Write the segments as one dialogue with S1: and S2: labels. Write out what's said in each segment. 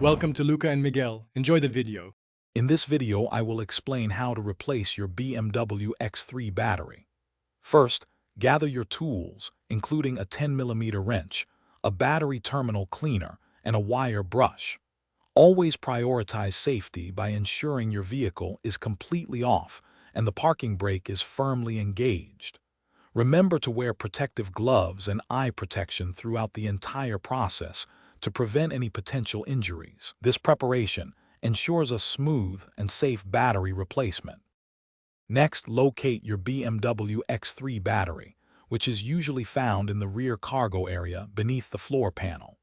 S1: Welcome to Luca and Miguel. Enjoy the video.
S2: In this video, I will explain how to replace your BMW X3 battery. First, gather your tools, including a 10mm wrench, a battery terminal cleaner, and a wire brush. Always prioritize safety by ensuring your vehicle is completely off and the parking brake is firmly engaged. Remember to wear protective gloves and eye protection throughout the entire process to prevent any potential injuries. This preparation ensures a smooth and safe battery replacement. Next, locate your BMW X3 battery, which is usually found in the rear cargo area beneath the floor panel.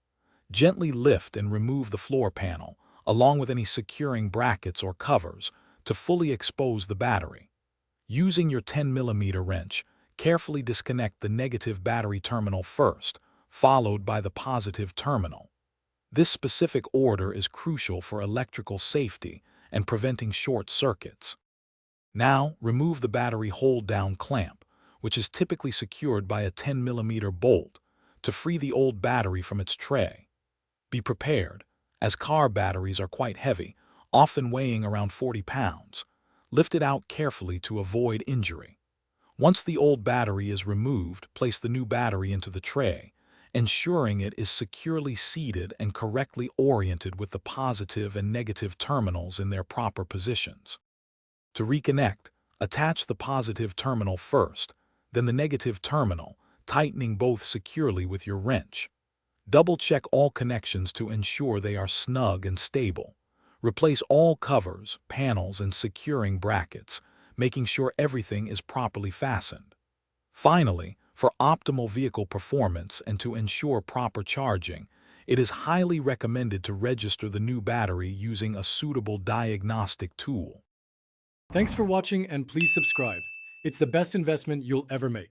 S2: Gently lift and remove the floor panel, along with any securing brackets or covers, to fully expose the battery. Using your 10mm wrench, carefully disconnect the negative battery terminal first, followed by the positive terminal. This specific order is crucial for electrical safety and preventing short circuits. Now, remove the battery hold-down clamp, which is typically secured by a 10mm bolt, to free the old battery from its tray. Be prepared, as car batteries are quite heavy, often weighing around 40 pounds. Lift it out carefully to avoid injury. Once the old battery is removed, place the new battery into the tray, ensuring it is securely seated and correctly oriented with the positive and negative terminals in their proper positions. To reconnect, attach the positive terminal first, then the negative terminal, tightening both securely with your wrench. Double-check all connections to ensure they are snug and stable. Replace all covers, panels, and securing brackets, making sure everything is properly fastened. Finally, for optimal vehicle performance and to ensure proper charging, it is highly recommended to register the new battery using a suitable diagnostic tool.
S1: Thanks for watching and please subscribe. It's the best investment you'll ever make.